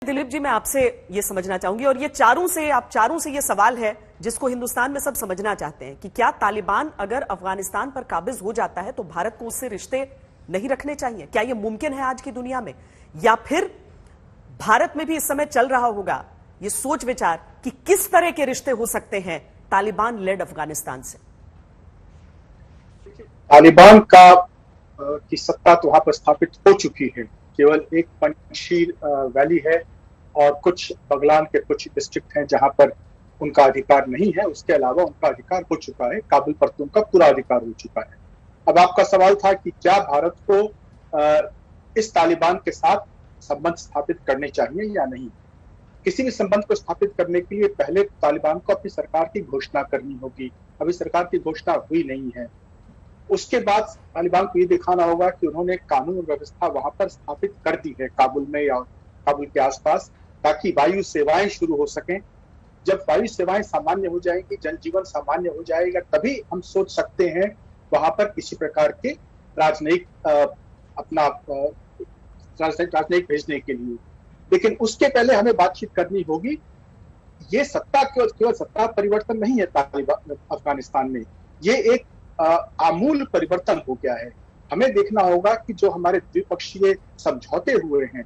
दिलीप जी, मैं आपसे ये समझना चाहूंगी और ये चारों से ये सवाल है जिसको हिंदुस्तान में सब समझना चाहते हैं कि क्या तालिबान अगर अफगानिस्तान पर काबिज हो जाता है तो भारत को उससे रिश्ते नहीं रखने चाहिए? क्या ये मुमकिन है आज की दुनिया में, या फिर भारत में भी इस समय चल रहा होगा ये सोच विचार कि किस तरह के रिश्ते हो सकते हैं तालिबान लेड अफगानिस्तान से? तालिबान की सत्ता तो वहां पर स्थापित हो चुकी है। केवल एक पंजशीर वैली है और कुछ बगलान के कुछ डिस्ट्रिक्ट हैं जहां पर उनका अधिकार नहीं है। उसके अलावा उनका अधिकार हो चुका है, काबुल पर तो उनका पूरा अधिकार हो चुका है। अब आपका सवाल था कि क्या भारत को इस तालिबान के साथ संबंध स्थापित करने चाहिए या नहीं। किसी भी संबंध को स्थापित करने के लिए पहले तालिबान को अपनी सरकार की घोषणा करनी होगी। अभी सरकार की घोषणा हुई नहीं है। उसके बाद तालिबान को ये दिखाना होगा कि उन्होंने कानून व्यवस्था वहां पर स्थापित कर दी है काबुल में या काबुल के आसपास, ताकि वायु सेवाएं शुरू हो सकें। जब वायु सेवाएं सामान्य हो जाएंगी, जनजीवन सामान्य हो जाएगा, तभी हम सोच सकते हैं वहां पर किसी प्रकार के राजनयिक राजनयिक भेजने के लिए। लेकिन उसके पहले हमें बातचीत करनी होगी। ये सत्ता केवल सत्ता परिवर्तन नहीं है तालिबान अफगानिस्तान में, ये एक आमूल परिवर्तन हो गया है। हमें देखना होगा कि जो हमारे द्विपक्षीय समझौते हुए हैं,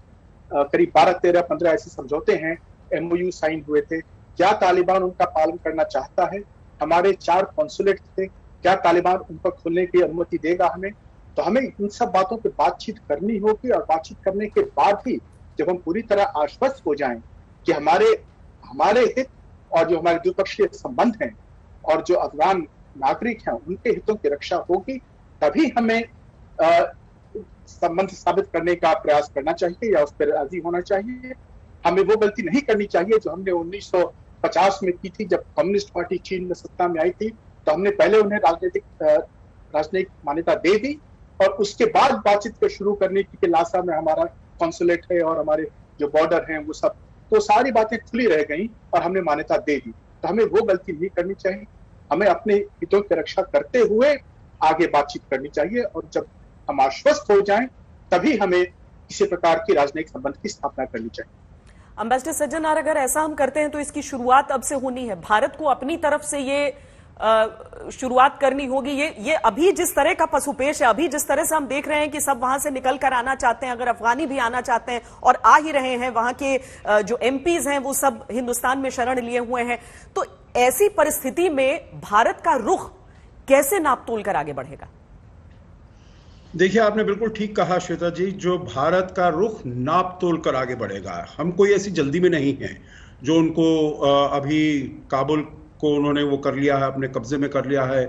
करीब 12, 13, 15 ऐसे समझौते हैं, MOU साइन हुए थे, क्या तालिबान उनका पालन करना चाहता है? हमारे 4 कॉन्सुलेट थे, क्या तालिबान उन पर खोलने की अनुमति देगा हमें? तो हमें इन सब बातों पर बातचीत करनी होगी और बातचीत करने के बाद ही जब हम पूरी तरह आश्वस्त हो जाएं कि हमारे हित और जो हमारे द्विपक्षीय संबंध हैं और जो अफगान नागरिक हैं उनके हितों की रक्षा होगी, तभी हमें संबंध स्थापित करने का प्रयास करना चाहिए या उस पर राजी होना चाहिए। हमें वो गलती नहीं करनी चाहिए जो हमने 1950 में की थी, जब कम्युनिस्ट पार्टी चीन में सत्ता में आई थी। तो हमने पहले उन्हें राजनीतिक मान्यता दे दी और उसके बाद बातचीत को शुरू करने की लालसा में हमारा कॉन्सुलेट है और हमारे जो बॉर्डर हैं वो सब, तो सारी बातें खुली रह गई और हमने मान्यता दे दी। तो हमें वो गलती नहीं करनी चाहिए। हमें अपने हितों की रक्षा करते हुए आगे बातचीत करनी चाहिए और जब हम आश्वस्त हो जाएं तभी हमें किसी प्रकार की राजनयिक संबंध की स्थापना करनी चाहिए। अम्बेसडर सज्जनार, अगर ऐसा हम करते हैं तो इसकी शुरुआत अब से होनी है। भारत को अपनी तरफ से ये शुरुआत करनी होगी। ये अभी जिस तरह का पसुपेश है, अभी जिस तरह से हम देख रहे हैं कि सब वहां से निकल कर आना चाहते हैं, अगर अफगानी भी आना चाहते हैं और आ ही रहे हैं, वहां के जो MPs हैं वो सब हिंदुस्तान में शरण लिए हुए हैं, तो ऐसी परिस्थिति में भारत का रुख कैसे नापतोल कर आगे बढ़ेगा? देखिए, आपने बिल्कुल ठीक कहा श्वेता जी। जो भारत का रुख नाप तोल कर आगे बढ़ेगा, हम कोई ऐसी जल्दी में नहीं है जो उनको अभी काबुल को उन्होंने वो कर लिया है, अपने कब्जे में कर लिया है,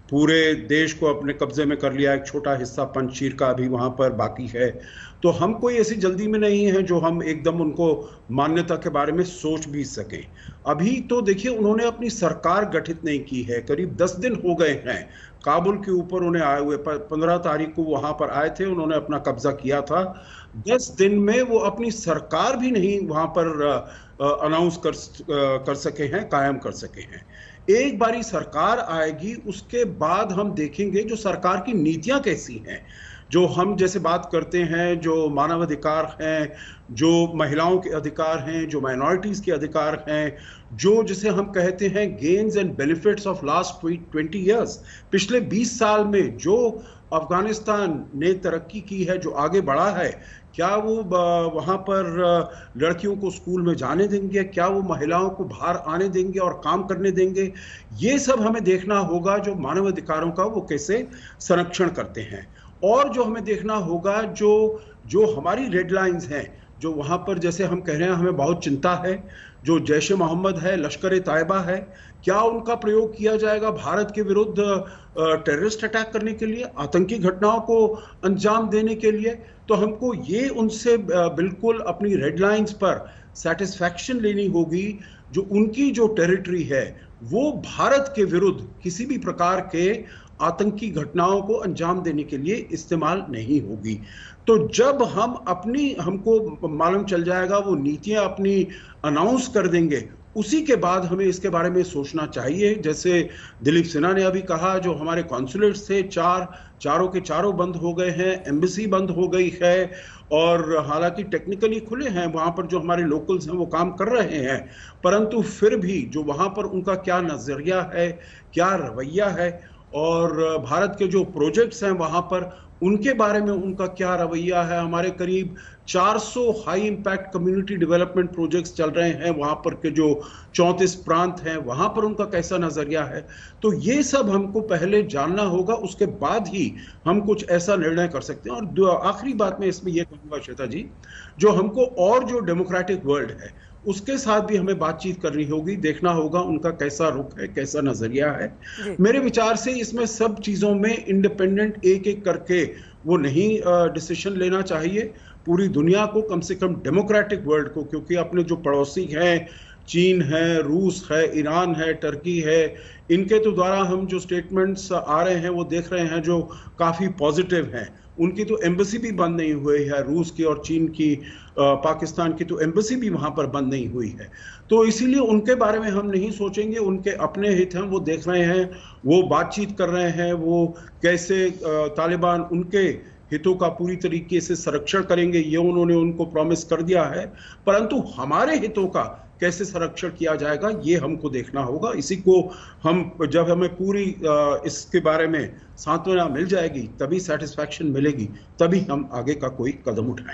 पूरे देश को अपने कब्जे में कर लिया है। एक छोटा हिस्सा पंजशीर का अभी वहां पर बाकी है। तो हम कोई ऐसी जल्दी में नहीं है जो हम एकदम उनको मान्यता के बारे में सोच भी सके। अभी तो देखिए, उन्होंने अपनी सरकार गठित नहीं की है। करीब 10 दिन हो गए हैं काबुल के ऊपर उन्हें आए हुए। 15 तारीख को वहां पर आए थे, उन्होंने अपना कब्जा किया था। 10 दिन में वो अपनी सरकार भी नहीं वहां पर अनाउंस कर सके हैं, कायम कर सके हैं। एक बारी सरकार आएगी, उसके बाद हम देखेंगे जो सरकार की नीतियां कैसी हैं। जो हम जैसे बात करते हैं, जो मानवाधिकार हैं, जो महिलाओं के अधिकार हैं, जो माइनॉरिटीज के अधिकार हैं, जो जिसे हम कहते हैं gains and benefits of last 20 years, पिछले 20 साल में जो अफगानिस्तान ने तरक्की की है, जो आगे बढ़ा है, क्या वो वहाँ पर लड़कियों को स्कूल में जाने देंगे? क्या वो महिलाओं को बाहर आने देंगे और काम करने देंगे? ये सब हमें देखना होगा, जो मानवाधिकारों का वो कैसे संरक्षण करते हैं। और जो हमें देखना होगा, जो हमारी रेड लाइंस हैं, जो वहाँ पर जैसे हम कह रहे हैं हमें बहुत चिंता है, जो जैश ए मोहम्मद है, लश्कर ए तैयबा है, क्या उनका प्रयोग किया जाएगा भारत के विरुद्ध टेररिस्ट अटैक करने के लिए, आतंकी घटनाओं को अंजाम देने के लिए? तो हमको ये उनसे बिल्कुल अपनी रेड लाइंस पर सेटिस्फैक्शन लेनी होगी। जो उनकी जो टेरिटरी है वो भारत के विरुद्ध किसी भी प्रकार के आतंकी घटनाओं को अंजाम देने के लिए इस्तेमाल नहीं होगी। तो जब हमको मालूम चल जाएगा, वो नीतियां अपनी अनाउंस कर देंगे, उसी के बाद हमें इसके बारे में सोचना चाहिए। जैसे दिलीप सिन्हा ने अभी कहा, जो हमारे कॉन्सुलेट्स थे चारों के चारों बंद हो गए हैं, एम्बेसी बंद हो गई है, और हालांकि टेक्निकली खुले हैं, वहां पर जो हमारे लोकल्स हैं वो काम कर रहे हैं, परंतु फिर भी जो वहां पर उनका क्या नजरिया है, क्या रवैया है, और भारत के जो प्रोजेक्ट्स हैं वहां पर उनके बारे में उनका क्या रवैया है। हमारे करीब 400 high impact community development projects चल रहे हैं, वहां पर के जो 34 प्रांत हैं वहां पर उनका कैसा नजरिया है। तो ये सब हमको पहले जानना होगा, उसके बाद ही हम कुछ ऐसा निर्णय कर सकते हैं। और आखिरी बात मैं इसमें यह कहूंगा श्वेता जी, जो हमको और जो डेमोक्रेटिक वर्ल्ड है उसके साथ भी हमें बातचीत करनी होगी, देखना होगा उनका कैसा रुख है, कैसा नजरिया है। मेरे विचार से इसमें सब चीजों में इंडिपेंडेंट एक एक करके वो नहीं डिसीजन लेना चाहिए। पूरी दुनिया को, कम से कम डेमोक्रेटिक वर्ल्ड को, क्योंकि अपने जो पड़ोसी हैं, चीन है, रूस है, ईरान है, टर्की है, इनके तो द्वारा हम जो स्टेटमेंट्स आ रहे हैं वो देख रहे हैं जो काफी पॉजिटिव हैं। उनकी तो एम्बेसी भी बंद नहीं हुई है, रूस की और चीन की, पाकिस्तान की तो एम्बेसी भी वहां पर बंद नहीं हुई है। तो इसीलिए उनके बारे में हम नहीं सोचेंगे, उनके अपने हित हैं, वो देख रहे हैं, वो बातचीत कर रहे हैं, वो कैसे तालिबान उनके हितों का पूरी तरीके से संरक्षण करेंगे, ये उन्होंने उनको प्रॉमिस कर दिया है, परंतु हमारे हितों का कैसे संरक्षण किया जाएगा ये हमको देखना होगा। इसी को हम, जब हमें पूरी इसके बारे में सांत्वना मिल जाएगी, तभी सेटिस्फैक्शन मिलेगी, तभी हम आगे का कोई कदम उठाएंगे।